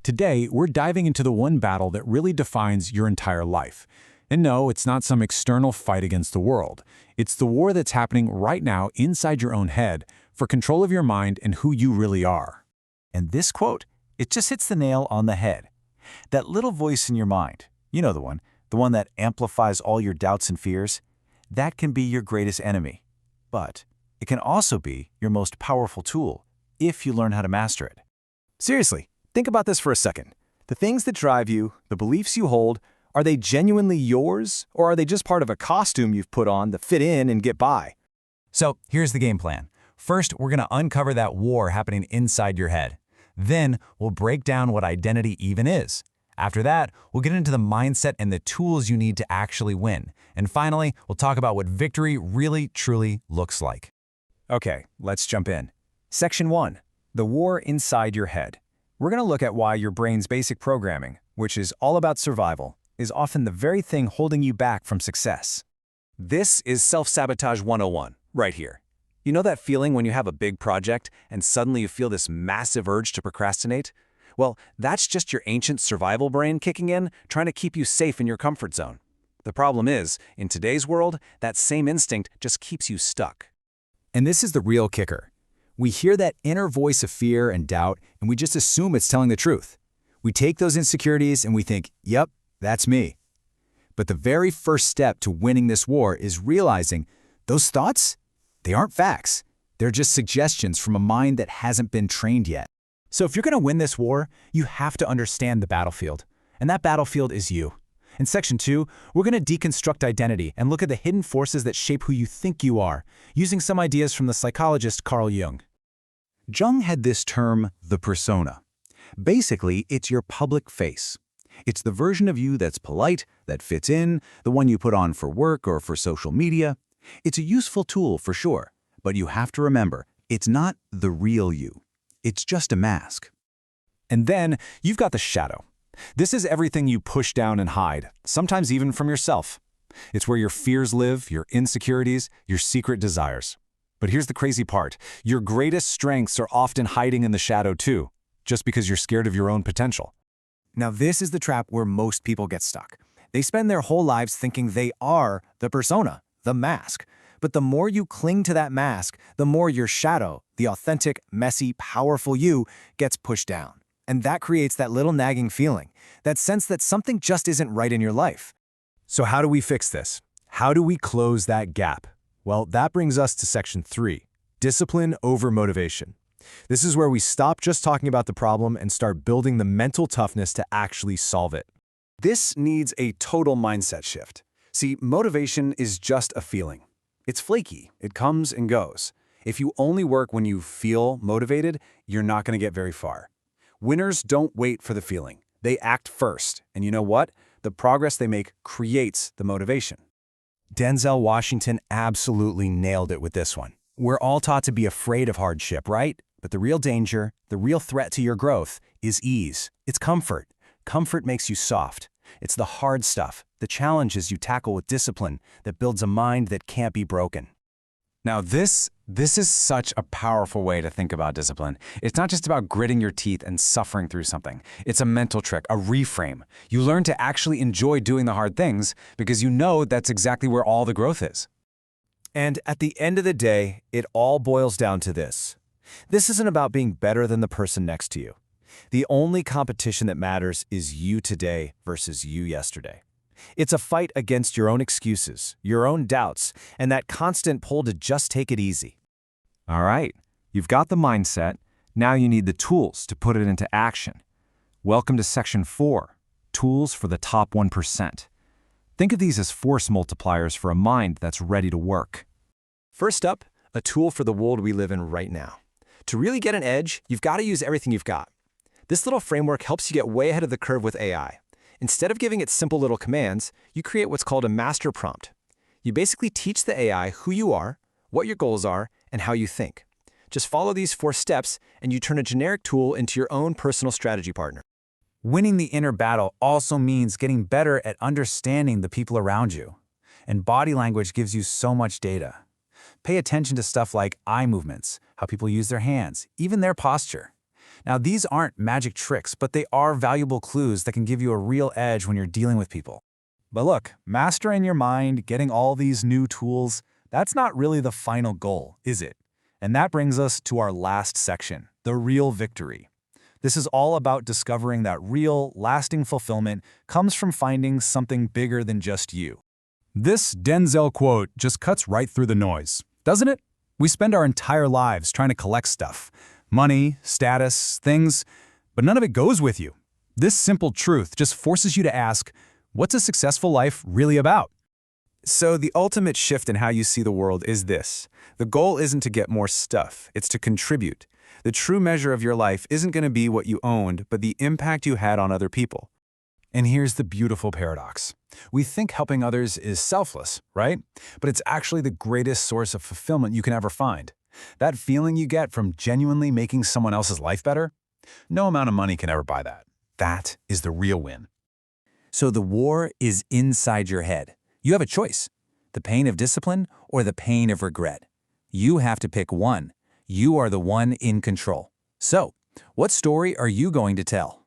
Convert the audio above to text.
Today, we're diving into the one battle that really defines your entire life. And no, it's not some external fight against the world. It's the war that's happening right now inside your own head for control of your mind and who you really are. And this quote, it just hits the nail on the head. That little voice in your mind, you know the one that amplifies all your doubts and fears, that can be your greatest enemy. But it can also be your most powerful tool if you learn how to master it. Seriously, think about this for a second. The things that drive you, the beliefs you hold, are they genuinely yours, or are they just part of a costume you've put on to fit in and get by? So here's the game plan. First, we're going to uncover that war happening inside your head. Then we'll break down what identity even is. After that, we'll get into the mindset and the tools you need to actually win. And finally, we'll talk about what victory really, truly looks like. Okay, let's jump in. Section 1. The war inside your head. We're going to look at why your brain's basic programming, which is all about survival, is often the very thing holding you back from success. This is Self-Sabotage 101, right here. You know that feeling when you have a big project and suddenly you feel this massive urge to procrastinate? Well, that's just your ancient survival brain kicking in, trying to keep you safe in your comfort zone. The problem is, in today's world, that same instinct just keeps you stuck. And this is the real kicker. We hear that inner voice of fear and doubt, and we just assume it's telling the truth. We take those insecurities and we think, yep, that's me. But the very first step to winning this war is realizing those thoughts, they aren't facts. They're just suggestions from a mind that hasn't been trained yet. So if you're going to win this war, you have to understand the battlefield. And that battlefield is you. In Section 2, we're going to deconstruct identity and look at the hidden forces that shape who you think you are, using some ideas from the psychologist Carl Jung. Jung had this term, the persona. Basically, it's your public face. It's the version of you that's polite, that fits in, the one you put on for work or for social media. It's a useful tool for sure, but you have to remember, it's not the real you. It's just a mask. And then you've got the shadow. This is everything you push down and hide, sometimes even from yourself. It's where your fears live, your insecurities, your secret desires. But here's the crazy part. Your greatest strengths are often hiding in the shadow too, just because you're scared of your own potential. Now this is the trap where most people get stuck. They spend their whole lives thinking they are the persona, the mask. But the more you cling to that mask, the more your shadow, the authentic, messy, powerful you, gets pushed down. And that creates that little nagging feeling, that sense that something just isn't right in your life. So how do we fix this? How do we close that gap? Well, that brings us to Section 3, discipline over motivation. This is where we stop just talking about the problem and start building the mental toughness to actually solve it. This needs a total mindset shift. See, motivation is just a feeling. It's flaky. It comes and goes. If you only work when you feel motivated, you're not going to get very far. Winners don't wait for the feeling. They act first. And you know what? The progress they make creates the motivation. Denzel Washington absolutely nailed it with this one. We're all taught to be afraid of hardship, right? But the real danger, the real threat to your growth, is ease. It's comfort. Comfort makes you soft. It's the hard stuff, the challenges you tackle with discipline, that builds a mind that can't be broken. Now this is such a powerful way to think about discipline. It's not just about gritting your teeth and suffering through something. It's a mental trick, a reframe. You learn to actually enjoy doing the hard things because you know that's exactly where all the growth is. And at the end of the day, it all boils down to this. This isn't about being better than the person next to you. The only competition that matters is you today versus you yesterday. It's a fight against your own excuses, your own doubts, and that constant pull to just take it easy. All right, you've got the mindset. Now you need the tools to put it into action. Welcome to Section 4, Tools for the Top 1%. Think of these as force multipliers for a mind that's ready to work. First up, a tool for the world we live in right now. To really get an edge, you've got to use everything you've got. This little framework helps you get way ahead of the curve with AI. Instead of giving it simple little commands, you create what's called a master prompt. You basically teach the AI who you are, what your goals are, and how you think. Just follow these 4 steps, and you turn a generic tool into your own personal strategy partner. Winning the inner battle also means getting better at understanding the people around you. And body language gives you so much data. Pay attention to stuff like eye movements, how people use their hands, even their posture. Now, these aren't magic tricks, but they are valuable clues that can give you a real edge when you're dealing with people. But look, mastering your mind, getting all these new tools, that's not really the final goal, is it? And that brings us to our last section, the real victory. This is all about discovering that real, lasting fulfillment comes from finding something bigger than just you. This Denzel quote just cuts right through the noise, doesn't it? We spend our entire lives trying to collect stuff. Money, status, things, but none of it goes with you. This simple truth just forces you to ask, what's a successful life really about? So the ultimate shift in how you see the world is this. The goal isn't to get more stuff, it's to contribute. The true measure of your life isn't going to be what you owned, but the impact you had on other people. And here's the beautiful paradox. We think helping others is selfless, right? But it's actually the greatest source of fulfillment you can ever find. That feeling you get from genuinely making someone else's life better? No amount of money can ever buy that. That is the real win. So the war is inside your head. You have a choice, the pain of discipline or the pain of regret. You have to pick one. You are the one in control. So, what story are you going to tell?